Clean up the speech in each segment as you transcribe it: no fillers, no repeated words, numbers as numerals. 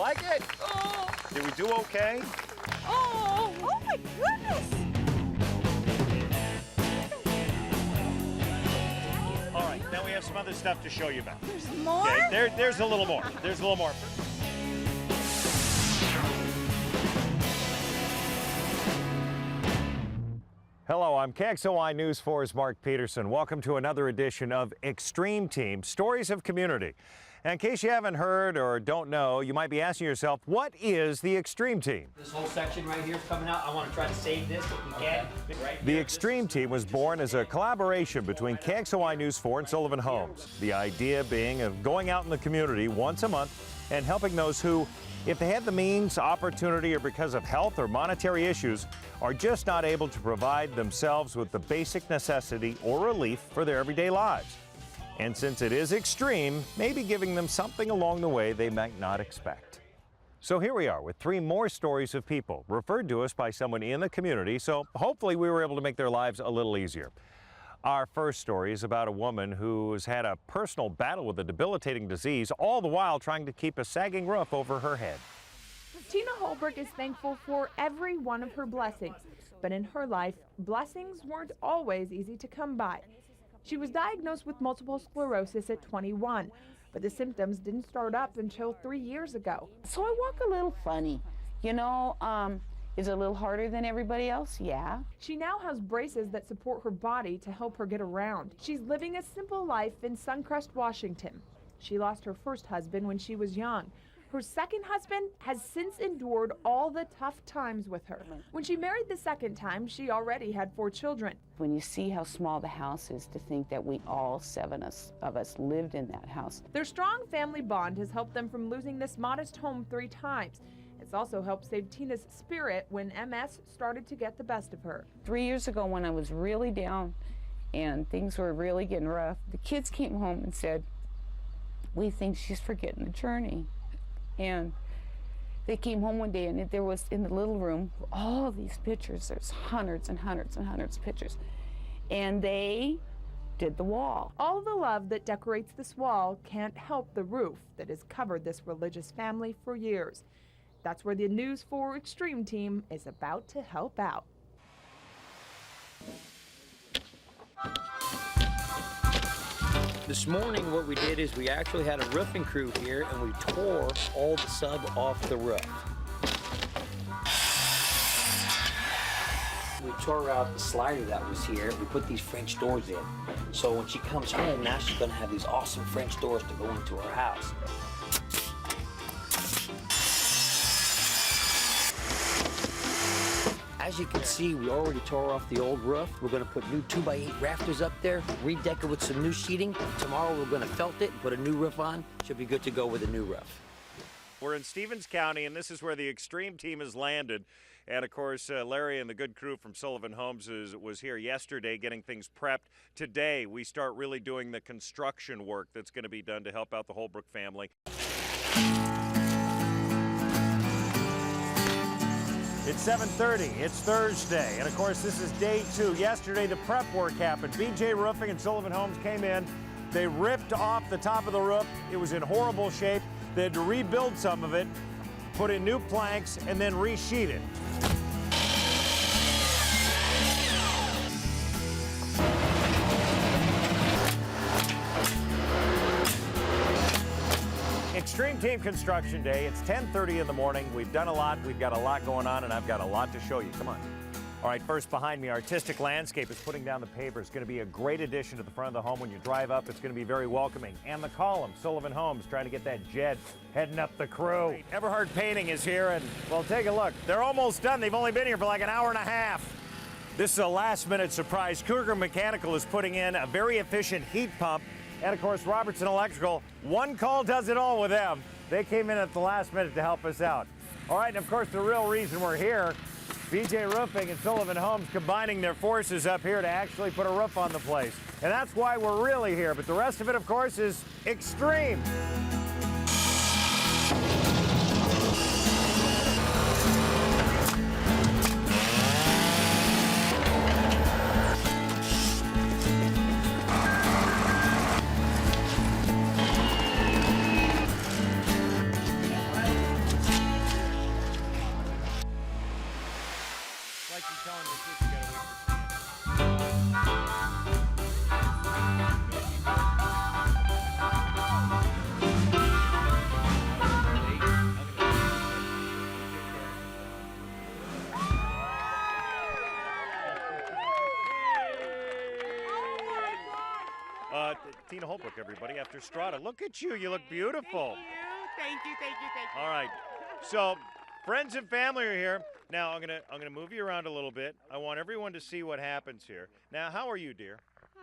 like it? Oh, Did we do okay? oh my goodness! All right, now we have some other stuff to show you about. There's more? Okay, there's a little more. There's a little more. Hello, I'm KXLY News 4's Mark Peterson. Welcome to another edition of Extreme Team, Stories of Community. And in case you haven't heard or don't know, you might be asking yourself, what is the Extreme Team? This whole section right here is coming out. I want to try to save this if we can. Right The here, Extreme Team was born as a collaboration between KXLY News 4 and Sullivan Homes. The idea being of going out in the community once a month and helping those who, if they have the means, opportunity, or because of health or monetary issues, are just not able to provide themselves with the basic necessity or relief for their everyday lives. And since it is extreme, maybe giving them something along the way they might not expect. So here we are with 3 more stories of people referred to us by someone in the community, so hopefully we were able to make their lives a little easier. Our first story is about a woman who's had a personal battle with a debilitating disease, all the while trying to keep a sagging roof over her head. Tina Holbrook is thankful for every one of her blessings, but in her life, blessings weren't always easy to come by. She was diagnosed with multiple sclerosis at 21, but the symptoms didn't start up until 3 years ago. So I walk a little funny, you know, is it a little harder than everybody else? Yeah. She now has braces that support her body to help her get around. She's living a simple life in Suncrest, Washington. She lost her first husband when she was young. Her second husband has since endured all the tough times with her. When she married the second time, she already had 4 children. When you see how small the house is, to think that we all 7 of us lived in that house. Their strong family bond has helped them from losing this modest home 3 times. It's also helped save Tina's spirit when MS started to get the best of her. 3 years ago, when I was really down and things were really getting rough, the kids came home and said, "We think she's forgetting the journey." And they came home one day, and there was in the little room all these pictures. There's hundreds and hundreds and hundreds of pictures. And they did the wall. All the love that decorates this wall can't help the roof that has covered this religious family for years. That's where the News 4 Extreme Team is about to help out. This morning what we did is we actually had a roofing crew here and we tore all the sub off the roof. We tore out the slider that was here. We put these French doors in. So when she comes home, now she's gonna have these awesome French doors to go into her house. As you can see, we already tore off the old roof. We're gonna put new 2x8 rafters up there, redeck it with some new sheeting. Tomorrow we're gonna felt it, put a new roof on. Should be good to go with a new roof. We're in Stevens County, and this is where the Extreme Team has landed. And, of course, Larry and the good crew from Sullivan Homes was here yesterday getting things prepped. Today, we start really doing the construction work that's going to be done to help out the Holbrook family. It's 7:30. It's Thursday. And, of course, this is day 2. Yesterday, the prep work happened. BJ Roofing and Sullivan Homes came in. They ripped off the top of the roof. It was in horrible shape. They had to rebuild some of it, put in new planks, and then resheet it. Extreme Team Construction Day. It's 10:30 in the morning. We've done a lot. We've got a lot going on, and I've got a lot to show you. Come on. All right, first behind me, Artistic Landscape is putting down the paver. It's going to be a great addition to the front of the home. When you drive up, it's going to be very welcoming. And the column, Sullivan Homes, trying to get that Jed heading up the crew. Everhard Painting is here, and, well, take a look. They're almost done. They've only been here for like an hour and a half. This is a last-minute surprise. Cougar Mechanical is putting in a very efficient heat pump. And, of course, Robertson Electrical, one call does it all with them. They came in at the last minute to help us out. All right, and, of course, the real reason we're here, BJ Roofing and Sullivan Homes combining their forces up here to actually put a roof on the place. And that's why we're really here. But the rest of it, of course, is extreme. everybody, after Strata. Look at you. You look beautiful. Thank you. All right. So, friends and family are here. Now, I'm gonna move you around a little bit. I want everyone to see what happens here. Now, how are you, dear?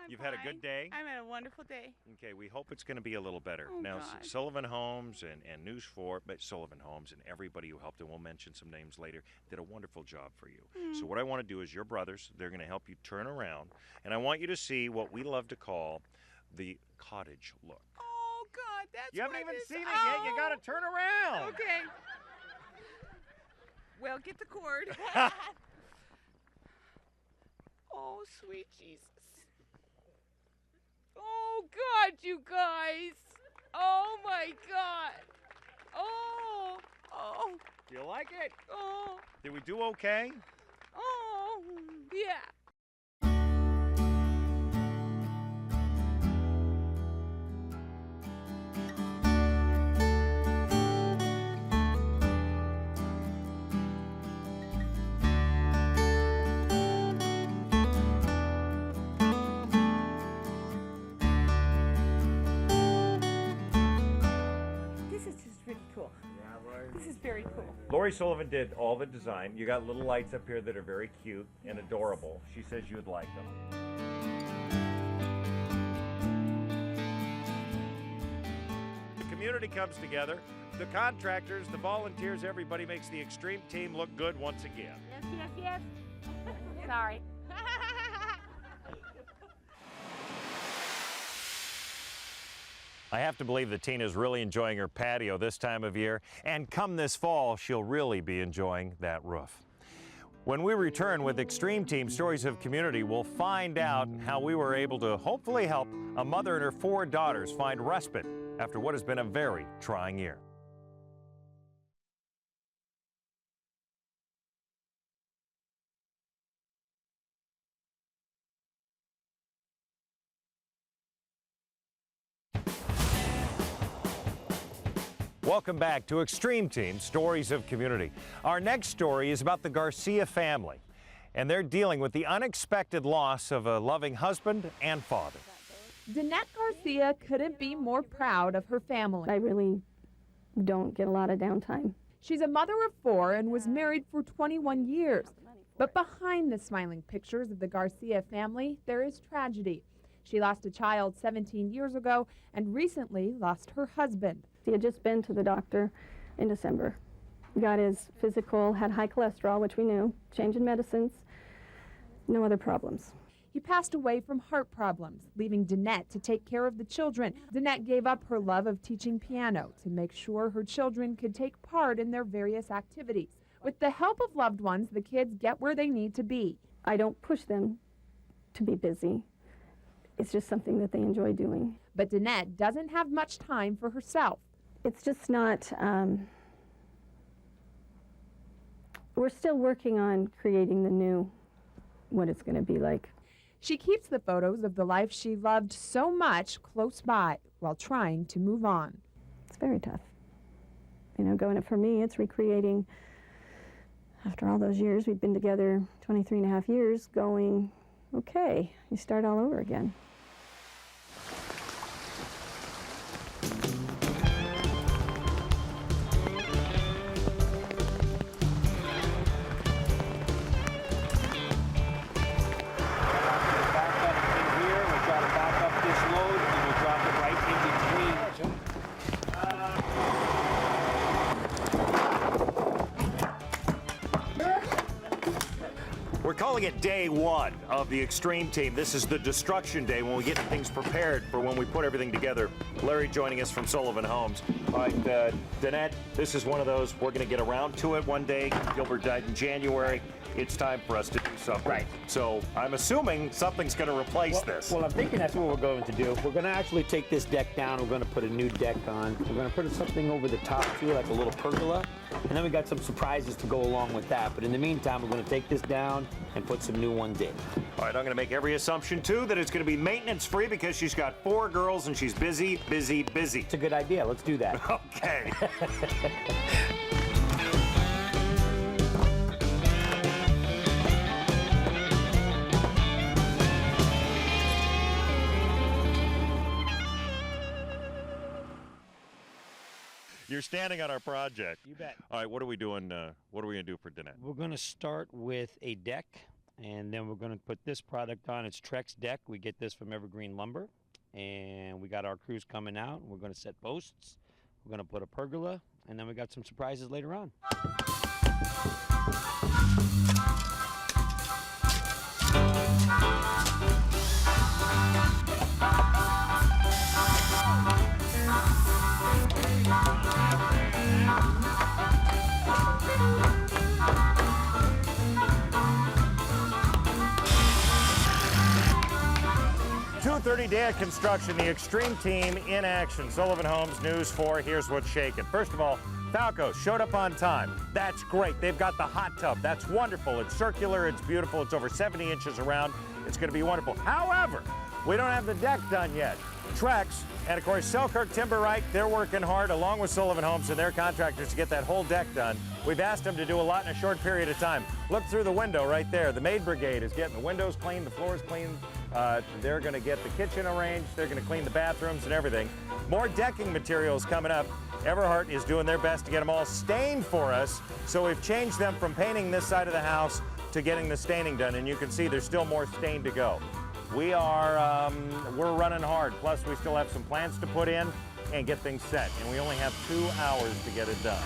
You've had a good day? I'm had a wonderful day. Okay, we hope it's going to be a little better. Oh, now, God. Sullivan Homes and News 4, but Sullivan Homes and everybody who helped, and we'll mention some names later, did a wonderful job for you. So what I want to do is your brothers, they're going to help you turn around, and I want you to see what we love to call the cottage look. Oh, God, that's You haven't what even it is. seen it yet. You got to turn around. Okay. Well, get the cord. Oh, sweet Jesus. Oh, God, you guys. Oh, my God. Oh. Do you like it? Oh. Did we do okay? Oh. Yeah. This is just really cool. This is very cool. Lori Sullivan did all the design. You got little lights up here that are very cute and adorable. She says you would like them. The community comes together. The contractors, the volunteers, everybody makes the Extreme team look good once again. Yes. Sorry. I have to believe that Tina's really enjoying her patio this time of year, and come this fall, she'll really be enjoying that roof. When we return with Extreme Team Stories of Community, we'll find out how we were able to hopefully help a mother and her 4 daughters find respite after what has been a very trying year. Welcome back to Extreme Team Stories of Community. Our next story is about the Garcia family, and they're dealing with the unexpected loss of a loving husband and father. Danette Garcia couldn't be more proud of her family. I really don't get a lot of downtime. She's a mother of 4 and was married for 21 years. But behind the smiling pictures of the Garcia family, there is tragedy. She lost a child 17 years ago and recently lost her husband. He had just been to the doctor in December. Got his physical, had high cholesterol, which we knew, change in medicines, no other problems. He passed away from heart problems, leaving Danette to take care of the children. Danette gave up her love of teaching piano to make sure her children could take part in their various activities. With the help of loved ones, the kids get where they need to be. I don't push them to be busy. It's just something that they enjoy doing. But Danette doesn't have much time for herself. It's just not, we're still working on creating the new, what it's going to be like. She keeps the photos of the life she loved so much close by while trying to move on. It's very tough. You know, for me, it's recreating, after all those years, we've been together 23 and a half years, going, okay, you start all over again. We're calling it day 1 of the Extreme Team. This is the destruction day when we get things prepared for when we put everything together. Larry joining us from Sullivan Homes. All right, Danette, this is one of those, we're going to get around to it one day. Gilbert died in January. It's time for us to do something. Right. So I'm assuming something's going to replace this. Well, I'm thinking that's what we're going to do. We're going to actually take this deck down. We're going to put a new deck on. We're going to put something over the top too, like a little pergola. And then we got some surprises to go along with that. But in the meantime, we're going to take this down and put some new ones in. All right, I'm going to make every assumption too that it's going to be maintenance free because she's got 4 girls and she's busy, busy, busy. It's a good idea. Let's do that. Okay. You're standing on our project. You bet. All right, what are we doing? What are we going to do for Danette? We're going to start with a deck, and then we're going to put this product on. It's Trex deck. We get this from Evergreen Lumber, and we got our crews coming out. We're going to set posts. We're going to put a pergola, and then we got some surprises later on. 2:30 day of construction, the Extreme Team in action. Sullivan Homes News 4, here's what's shaking. First of all, Falco showed up on time. That's great. They've got the hot tub. That's wonderful. It's circular. It's beautiful. It's over 70 inches around. It's going to be wonderful. However, we don't have the deck done yet. Trex and, of course, Selkirk Timber Right, they're working hard along with Sullivan Homes and their contractors to get that whole deck done. We've asked them to do a lot in a short period of time. Look through the window right there. The maid brigade is getting the windows cleaned, the floors cleaned. They're going to get the kitchen arranged. They're going to clean the bathrooms and everything. More decking materials coming up. Everhart is doing their best to get them all stained for us. So we've changed them from painting this side of the house to getting the staining done. And you can see there's still more stain to go. We're running hard. Plus, we still have some plants to put in and get things set. And we only have 2 hours to get it done.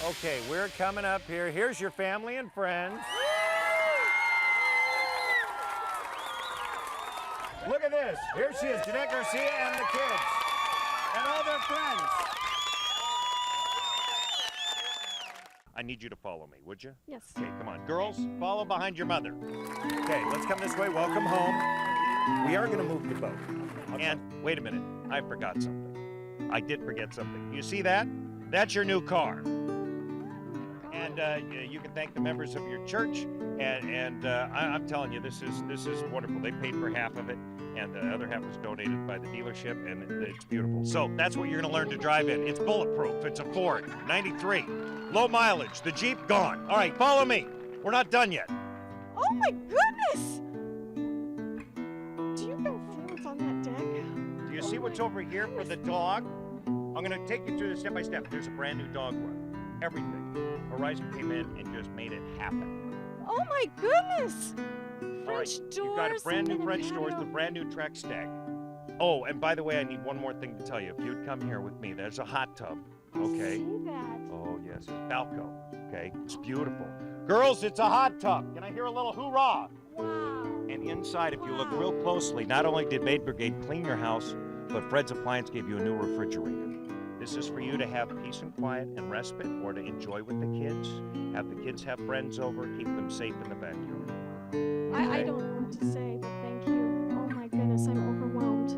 Okay, we're coming up here. Here's your family and friends. Look at this. Here she is, Danette Garcia and the kids. And all their friends. I need you to follow me, would you? Yes. Okay, come on. Girls, follow behind your mother. Okay, let's come this way. Welcome home. We are going to move the boat. And wait a minute. I forgot something. I did forget something. You see that? That's your new car. And you can thank the members of your church. And I'm telling you, this is wonderful. They paid for half of it, and the other half was donated by the dealership, and it's beautiful. So that's what you're going to learn to drive in. It's bulletproof. It's a Ford 93. Low mileage. The Jeep gone. All right, follow me. We're not done yet. Oh my goodness! Do you know what's on that deck? Do you see what's over here for the dog? I'm going to take you through this step by step. There's a brand new dog run. Everything. Horizon came in and just made it happen. Oh my goodness! All right, French doors. you've got a brand new and French doors, patio. the brand new Trex deck. Oh, and by the way, I need one more thing to tell you. If you'd come here with me, there's a hot tub. Okay. See that? Oh yes, it's Falco. Okay, it's beautiful. Girls, it's a hot tub. Can I hear a little hoorah? Wow. And inside, if you look real closely, not only did Maid Brigade clean your house, but Fred's Appliance gave you a new refrigerator. This is for you to have peace and quiet and respite, or to enjoy with the kids. Have the kids have friends over, keep them safe in the backyard. I don't know what to say, but thank you. Oh my goodness, I'm overwhelmed.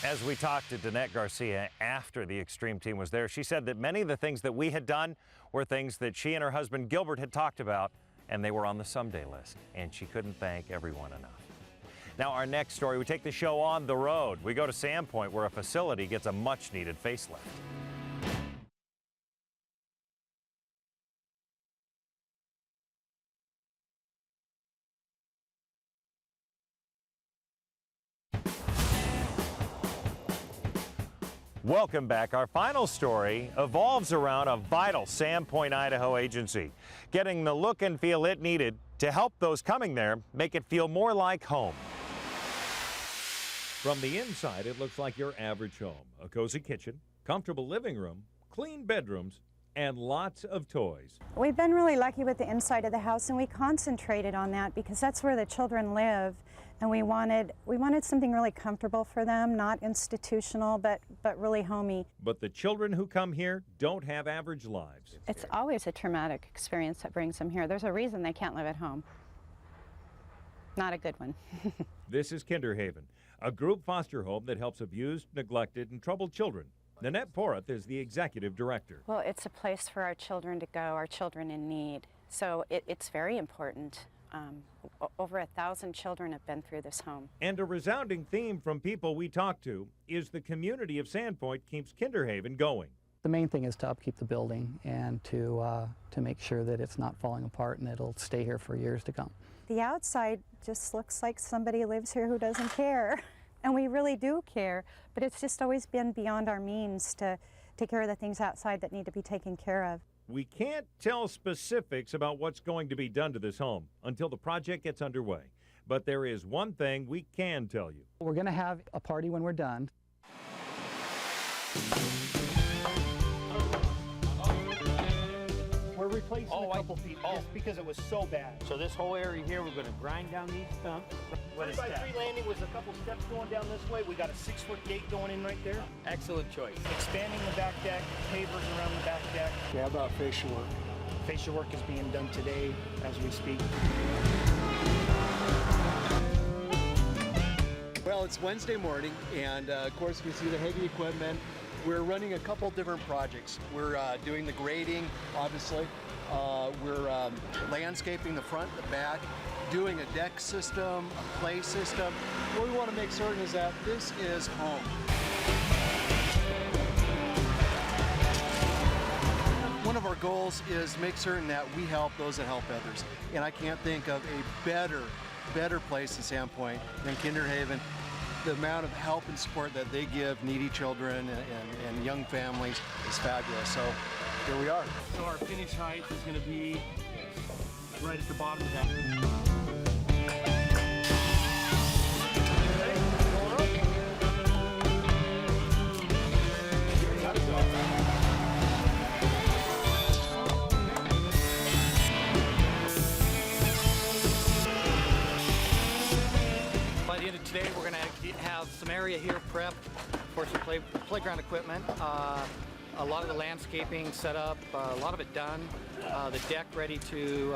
As we talked to Danette Garcia after the Extreme Team was there, she said that many of the things that we had done were things that she and her husband Gilbert had talked about, and they were on the someday list, and she couldn't thank everyone enough. Now, our next story, we take the show on the road. We go to Sandpoint, where a facility gets a much-needed facelift. Welcome back. Our final story evolves around a vital Sandpoint, Idaho agency, getting the look and feel it needed to help those coming there make it feel more like home. From the inside, it looks like your average home. A cozy kitchen, comfortable living room, clean bedrooms, and lots of toys. We've been really lucky with the inside of the house, and we concentrated on that because that's where the children live, and we wanted something really comfortable for them, not institutional, but really homey. But the children who come here don't have average lives. It's always a traumatic experience that brings them here. There's a reason they can't live at home. Not a good one. This is Kinderhaven, a group foster home that helps abused, neglected, and troubled children. Nanette Porath is the executive director. Well, it's a place for our children to go, our children in need. So it's very important. Over 1,000 children have been through this home. And a resounding theme from people we talked to is the community of Sandpoint keeps Kinderhaven going. The main thing is to upkeep the building and to make sure that it's not falling apart and it'll stay here for years to come. The outside just looks like somebody lives here who doesn't care. And we really do care, but it's just always been beyond our means to take care of the things outside that need to be taken care of. We can't tell specifics about what's going to be done to this home until the project gets underway. But there is one thing we can tell you. We're going to have a party when we're done. We're replacing a couple feet just because it was so bad. So this whole area here, we're going to grind down these stumps. 3x3 landing was a couple steps going down this way. We got a 6-foot gate going in right there. Excellent choice. Expanding the back deck, pavers around the back deck. Yeah, about fascia work. Fascia work is being done today as we speak. Well, it's Wednesday morning, and of course we see the heavy equipment. We're running a couple different projects. We're doing the grading, obviously. We're landscaping the front and the back, doing a deck system, a play system. What we want to make certain is that this is home. One of our goals is make certain that we help those that help others. And I can't think of a better place in Sandpoint than Kinderhaven. The amount of help and support that they give needy children and young families is fabulous. So here we are. So our finish height is going to be right at the bottom of that. By the end of today, we're going to have some area here prepped for some playground equipment. A lot of the landscaping set up, a lot of it done. The deck ready to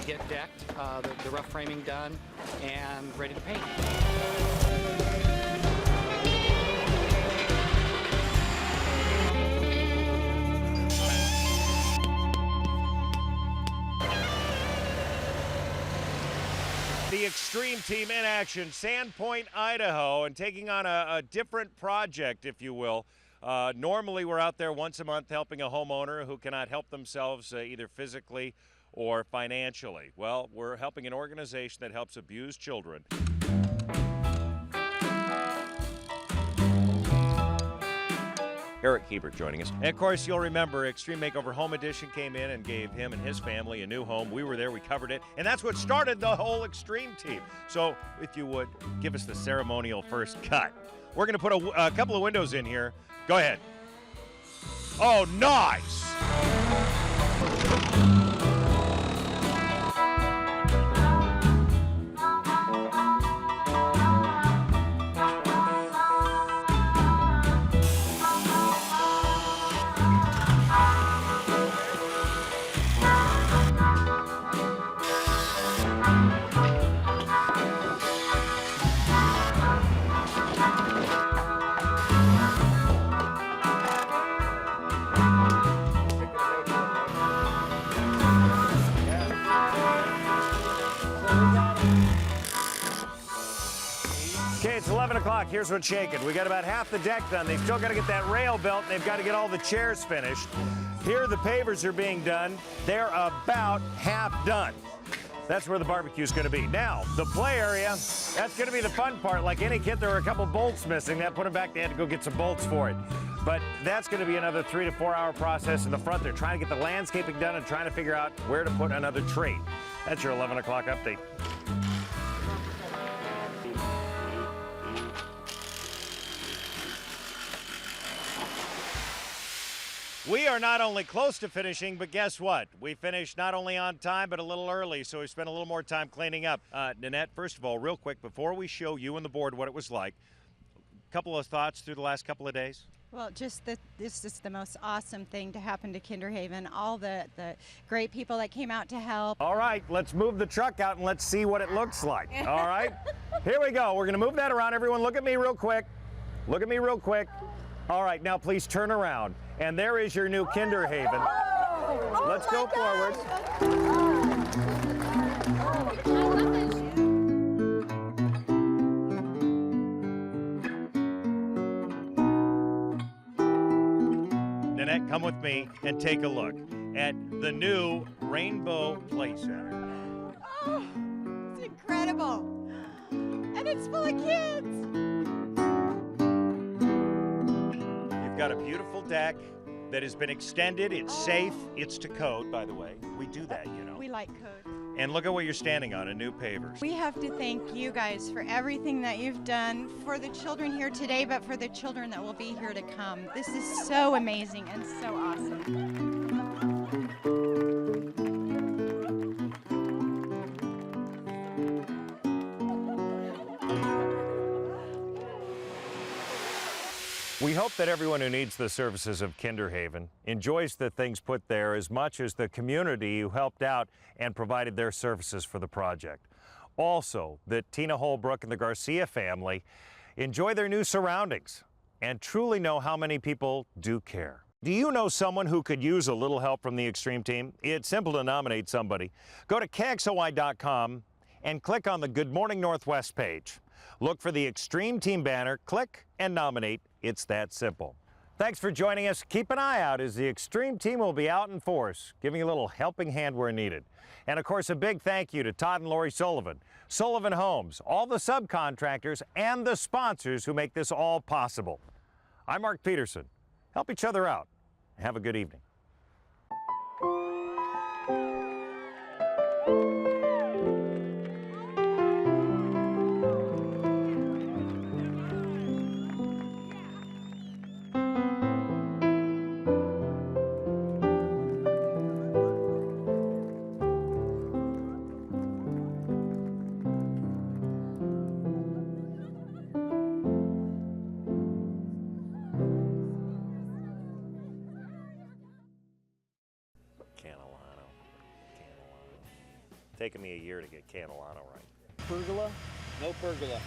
get decked, the rough framing done, and ready to paint. The Extreme Team in action, Sandpoint, Idaho, and taking on a different project, if you will. Normally, we're out there once a month helping a homeowner who cannot help themselves either physically or financially. Well, we're helping an organization that helps abused children. Eric Hebert joining us. And of course, you'll remember Extreme Makeover Home Edition came in and gave him and his family a new home. We were there, we covered it, and that's what started the whole Extreme Team. So if you would, give us the ceremonial first cut. We're going to put a couple of windows in here. Go ahead. Oh, nice! Okay, it's 11 o'clock. Here's what's shaking. We got about half the deck done. They've still got to get that rail built, and they've got to get all the chairs finished. Here, the pavers are being done. They're about half done. That's where the barbecue's going to be. Now, the play area, that's going to be the fun part. Like any kid, there were a couple bolts missing. That put them back. They had to go get some bolts for it. But that's going to be another 3 to 4 hour process in the front. They're trying to get the landscaping done and trying to figure out where to put another tree. That's your 11 o'clock update. We are not only close to finishing, but guess what? We finished not only on time, but a little early, so we spent a little more time cleaning up. Nanette, first of all, real quick, before we show you and the board what it was like, a couple of thoughts through the last couple of days? Well, just that this is the most awesome thing to happen to Kinderhaven. All the great people that came out to help. All right, let's move the truck out and let's see what it looks like. All right, here we go. We're going to move that around. Everyone, look at me real quick. Look at me real quick. All right, now please turn around. And there is your new Kinderhaven. Let's go forward. minute, come with me and take a look at the new Rainbow Play Center. Oh, it's incredible. And it's full of kids. You've got a beautiful deck that has been extended. It's safe. It's to code, by the way. We do that, you know. We like code. And look at what you're standing on, a new pavers. We have to thank you guys for everything that you've done for the children here today, but for the children that will be here to come. This is so amazing and so awesome. We hope that everyone who needs the services of Kinderhaven enjoys the things put there as much as the community who helped out and provided their services for the project. Also, that Tina Holbrook and the Garcia family enjoy their new surroundings and truly know how many people do care. Do you know someone who could use a little help from the Extreme Team? It's simple to nominate somebody. Go to kxly.com and click on the Good Morning Northwest page. Look for the Extreme Team banner, click and nominate. It's that simple. Thanks for joining us. Keep an eye out as the Extreme Team will be out in force, giving a little helping hand where needed. And of course, a big thank you to Todd and Lori Sullivan, Sullivan Homes, all the subcontractors and the sponsors who make this all possible. I'm Mark Peterson. Help each other out. Have a good evening. Taken me a year to get Canilano right. Pergola? No pergola.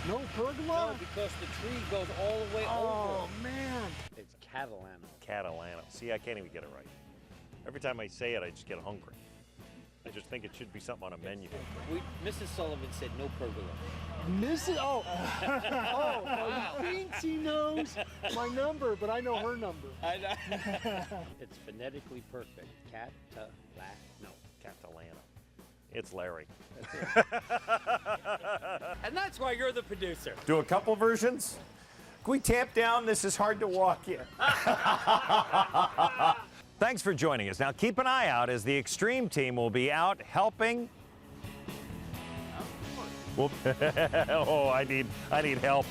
No pergola? No, because the tree goes all the way over. Oh, man. It's Catalano. Catalano. See, I can't even get it right. Every time I say it, I just get hungry. I just think it should be something on a menu. Mrs. Sullivan said no pergola. Mrs. Oh, he thinks he knows my number, but I know her number. I know. It's phonetically perfect. Catalano. Catalano. It's Larry. And that's why you're the producer. Do a couple versions? Can we tamp down? This is hard to walk in. Thanks for joining us. Now keep an eye out as the Extreme Team will be out helping. Oh, I need help.